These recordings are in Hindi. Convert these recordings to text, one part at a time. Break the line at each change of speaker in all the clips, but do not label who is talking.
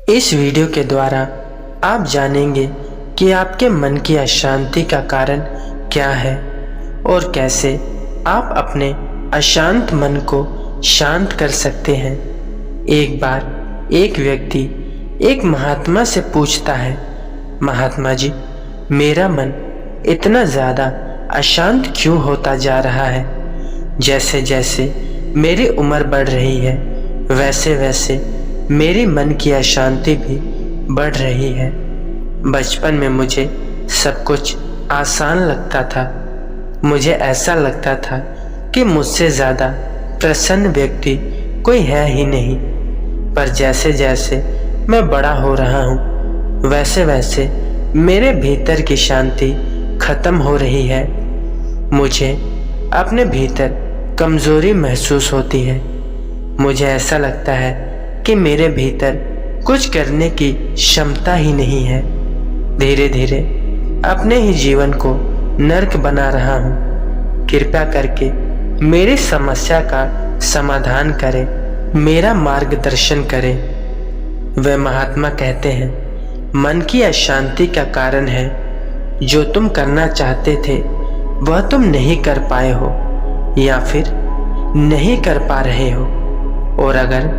इस वीडियो के द्वारा आप जानेंगे कि आपके मन की अशांति का कारण क्या है और कैसे आप अपने अशांत मन को शांत कर सकते हैं। एक बार एक व्यक्ति एक महात्मा से पूछता है, महात्मा जी, मेरा मन इतना ज़्यादा अशांत क्यों होता जा रहा है? जैसे जैसे मेरी उम्र बढ़ रही है वैसे वैसे मेरी मन की अशांति भी बढ़ रही है। बचपन में मुझे सब कुछ आसान लगता था। मुझे ऐसा लगता था कि मुझसे ज़्यादा प्रसन्न व्यक्ति कोई है ही नहीं। पर जैसे जैसे मैं बड़ा हो रहा हूँ वैसे वैसे मेरे भीतर की शांति खत्म हो रही है। मुझे अपने भीतर कमज़ोरी महसूस होती है। मुझे ऐसा लगता है कि मेरे भीतर कुछ करने की क्षमता ही नहीं है। धीरे धीरे अपने ही जीवन को नर्क बना रहा हूँ। कृपया करके मेरी समस्या का समाधान करें, मेरा मार्गदर्शन करें। वह महात्मा कहते हैं, मन की अशांति का कारण है जो तुम करना चाहते थे वह तुम नहीं कर पाए हो या फिर नहीं कर पा रहे हो। और अगर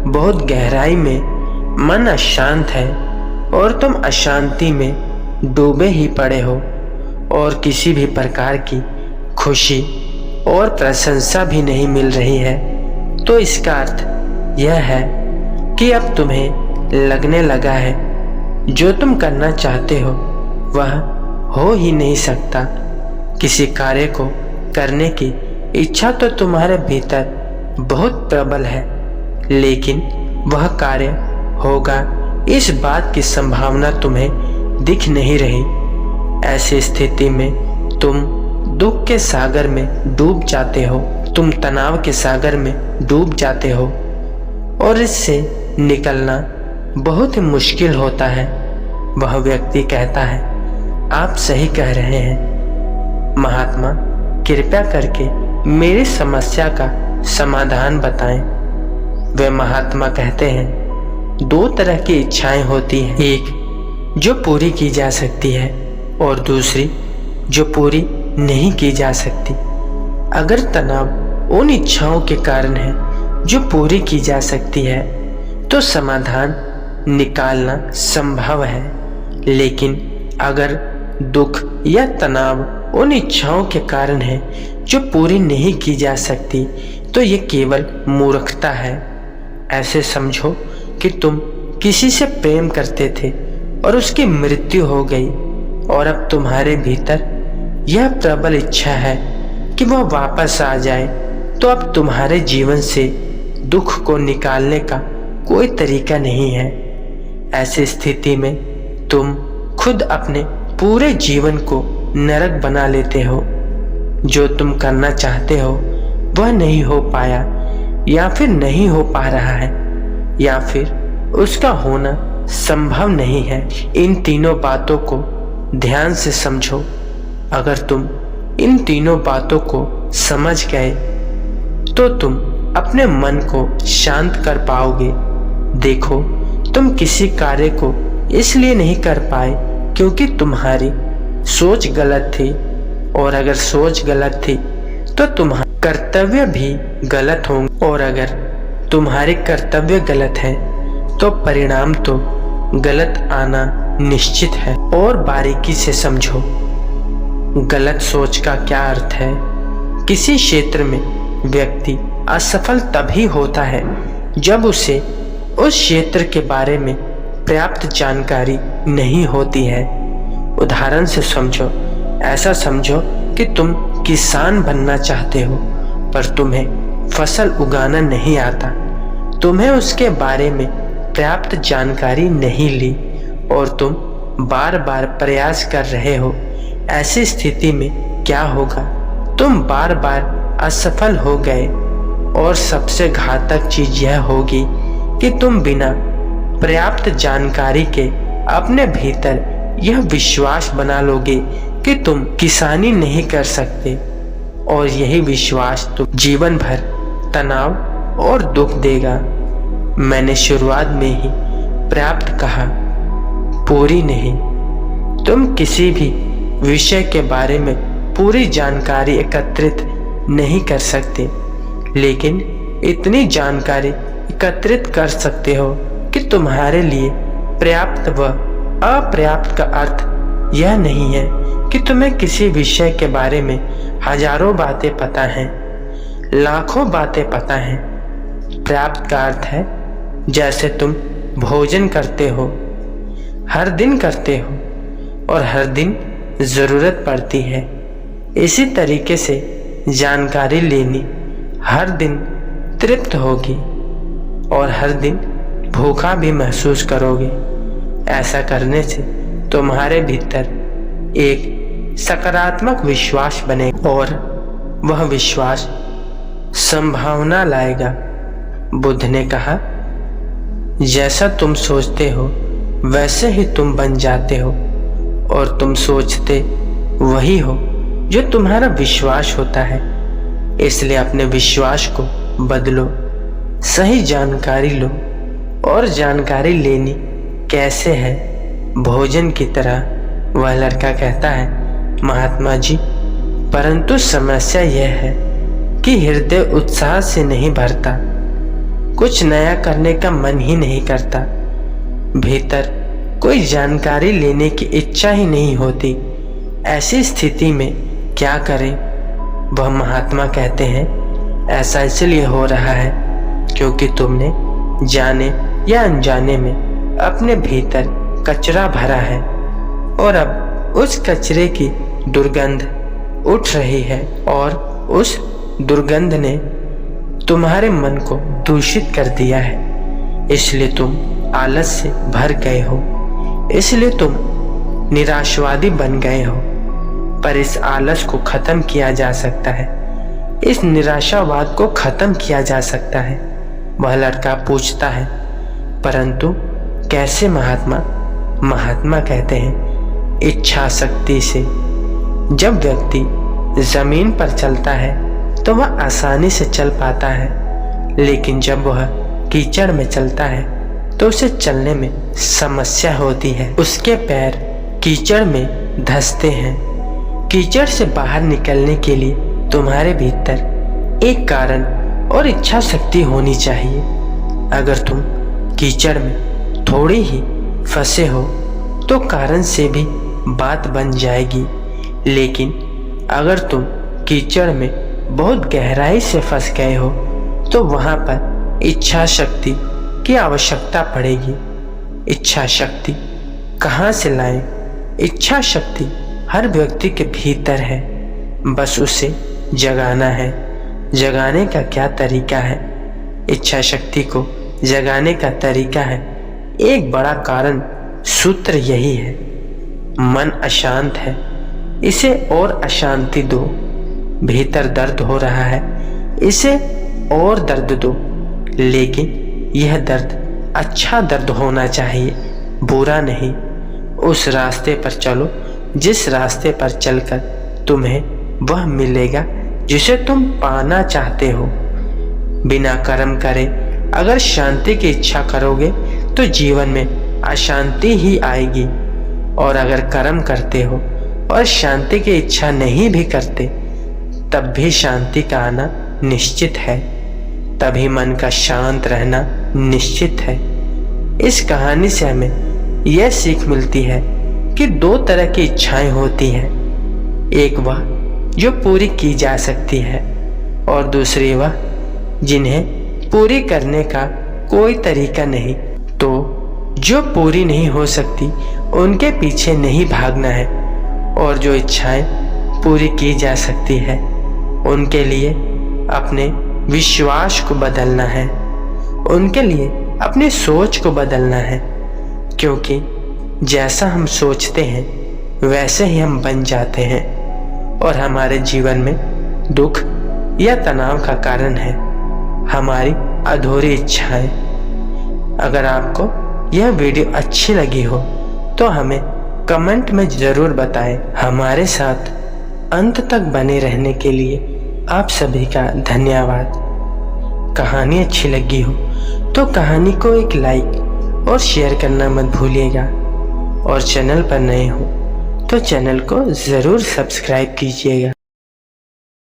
बहुत गहराई में मन अशांत है और तुम अशांति में डूबे ही पड़े हो और किसी भी प्रकार की खुशी और प्रशंसा भी नहीं मिल रही है, तो इसका अर्थ यह है कि अब तुम्हें लगने लगा है जो तुम करना चाहते हो वह हो ही नहीं सकता। किसी कार्य को करने की इच्छा तो तुम्हारे भीतर बहुत प्रबल है, लेकिन वह कार्य होगा इस बात की संभावना तुम्हें दिख नहीं रही। ऐसी स्थिति में तुम दुख के सागर में डूब जाते हो, तुम तनाव के सागर में डूब जाते हो और इससे निकलना बहुत ही मुश्किल होता है। वह व्यक्ति कहता है, आप सही कह रहे हैं महात्मा, कृपया करके मेरी समस्या का समाधान बताएं। वे महात्मा कहते हैं, दो तरह की इच्छाएं होती हैं, एक जो पूरी की जा सकती है और दूसरी जो पूरी नहीं की जा सकती। अगर तनाव उन इच्छाओं के कारण है जो पूरी की जा सकती है तो समाधान निकालना संभव है, लेकिन अगर दुख या तनाव उन इच्छाओं के कारण है जो पूरी नहीं की जा सकती तो ये केवल मूर्खता है। ऐसे समझो कि तुम किसी से प्रेम करते थे और उसकी मृत्यु हो गई और अब तुम्हारे भीतर यह प्रबल इच्छा है कि वह वापस आ जाए, तो अब तुम्हारे जीवन से दुख को निकालने का कोई तरीका नहीं है। ऐसी स्थिति में तुम खुद अपने पूरे जीवन को नरक बना लेते हो। जो तुम करना चाहते हो वह नहीं हो पाया या फिर नहीं हो पा रहा है या फिर उसका होना संभव नहीं है। इन तीनों बातों को ध्यान से समझो। अगर तुम इन तीनों बातों को समझ गए तो तुम अपने मन को शांत कर पाओगे। देखो, तुम किसी कार्य को इसलिए नहीं कर पाए क्योंकि तुम्हारी सोच गलत थी, और अगर सोच गलत थी तो तुम्हारे कर्तव्य भी गलत होंगे, और अगर तुम्हारे कर्तव्य गलत है तो परिणाम तो गलत आना निश्चित है। और बारीकी से समझो, गलत सोच का क्या अर्थ है। किसी क्षेत्र में व्यक्ति असफल तभी होता है जब उसे उस क्षेत्र के बारे में पर्याप्त जानकारी नहीं होती है। उदाहरण से समझो, ऐसा समझो कि तुम किसान बनना चाहते हो पर तुम्हें फसल उगाना नहीं आता। तुम्हें उसके बारे में पर्याप्त जानकारी नहीं ली और तुम बार बार प्रयास कर रहे हो। ऐसी स्थिति में क्या होगा, तुम बार बार असफल हो गए और सबसे घातक चीज यह होगी कि तुम बिना पर्याप्त जानकारी के अपने भीतर यह विश्वास बना लोगे कि तुम किसानी नहीं कर सकते, और यही विश्वास तुम जीवन भर तनाव और दुख देगा। मैंने शुरुआत में ही पर्याप्त कहा, पूरी नहीं। तुम किसी भी विषय के बारे में पूरी जानकारी एकत्रित नहीं कर सकते, लेकिन इतनी जानकारी एकत्रित कर सकते हो कि तुम्हारे लिए पर्याप्त व अपर्याप्त का अर्थ यह नहीं है कि तुम्हें किसी विषय के बारे में हजारों बातें पता हैं, लाखों बातें पता हैं। पर्याप्त का अर्थ है जैसे तुम भोजन करते हो, हर दिन करते हो और हर दिन ज़रूरत पड़ती है, इसी तरीके से जानकारी लेनी हर दिन तृप्त होगी और हर दिन भूखा भी महसूस करोगे। ऐसा करने से तुम्हारे भीतर एक सकारात्मक विश्वास बनेगा और वह विश्वास संभावना लाएगा। बुद्ध ने कहा, जैसा तुम सोचते हो वैसे ही तुम बन जाते हो और तुम सोचते वही हो जो तुम्हारा विश्वास होता है। इसलिए अपने विश्वास को बदलो, सही जानकारी लो। और जानकारी लेनी कैसे है? भोजन की तरह। वह लड़का कहता है, महात्मा जी, परंतु समस्या यह है कि हृदय उत्साह से नहीं भरता, कुछ नया करने का मन ही नहीं करता, भीतर कोई जानकारी लेने की इच्छा ही नहीं होती। ऐसी स्थिति में क्या करें? वह महात्मा कहते हैं, ऐसा इसलिए हो रहा है क्योंकि तुमने जाने या अनजाने में अपने भीतर कचरा भरा है और अब उस कचरे की दुर्गंध उठ रही है और उस दुर्गंध ने तुम्हारे मन को दूषित कर दिया है। इसलिए तुम आलस से भर गए हो, इसलिए तुम निराशवादी बन गए हो। पर इस आलस को खत्म किया जा सकता है, इस निराशावाद को खत्म किया जा सकता है। वह लड़का पूछता है, परंतु कैसे महात्मा? महात्मा कहते हैं, इच्छा शक्ति से। जब व्यक्ति जमीन पर चलता है तो वह आसानी से चल पाता है, लेकिन जब वह कीचड़ में चलता है तो उसे चलने में समस्या होती है। उसके पैर कीचड़ में धंसते हैं। कीचड़ से बाहर निकलने के लिए तुम्हारे भीतर एक कारण और इच्छा शक्ति होनी चाहिए। अगर तुम कीचड़ में थोड़ी ही फंसे हो तो कारण से भी बात बन जाएगी, लेकिन अगर तुम कीचड़ में बहुत गहराई से फंस गए हो तो वहां पर इच्छा शक्ति की आवश्यकता पड़ेगी। इच्छा शक्ति कहाँ से लाएं? इच्छा शक्ति हर व्यक्ति के भीतर है, बस उसे जगाना है। जगाने का क्या तरीका है? इच्छा शक्ति को जगाने का तरीका है, एक बड़ा कारण सूत्र यही है, मन अशांत है, इसे और अशांति दो। भीतर दर्द हो रहा है, इसे और दर्द दो, लेकिन यह दर्द अच्छा दर्द होना चाहिए, बुरा नहीं। उस रास्ते पर चलो जिस रास्ते पर चलकर तुम्हें वह मिलेगा जिसे तुम पाना चाहते हो। बिना कर्म करे अगर शांति की इच्छा करोगे तो जीवन में अशांति ही आएगी, और अगर कर्म करते हो और शांति की इच्छा नहीं भी करते तब भी शांति का आना निश्चित है, तभी मन का शांत रहना निश्चित है। इस कहानी से हमें यह सीख मिलती है कि दो तरह की इच्छाएं होती हैं, एक वह जो पूरी की जा सकती है और दूसरी वह जिन्हें पूरी करने का कोई तरीका नहीं। तो जो पूरी नहीं हो सकती उनके पीछे नहीं भागना है, और जो इच्छाएं पूरी की जा सकती है उनके लिए अपने विश्वास को बदलना है, उनके लिए अपनी सोच को बदलना है, क्योंकि जैसा हम सोचते हैं वैसे ही हम बन जाते हैं, और हमारे जीवन में दुख या तनाव का कारण है हमारी अधूरी इच्छाएं। अगर आपको यह वीडियो अच्छी लगी हो तो हमें कमेंट में ज़रूर बताएं। हमारे साथ अंत तक बने रहने के लिए आप सभी का धन्यवाद। कहानी अच्छी लगी हो तो कहानी को एक लाइक और शेयर करना मत भूलिएगा। और चैनल पर नए हो तो चैनल को ज़रूर सब्सक्राइब कीजिएगा।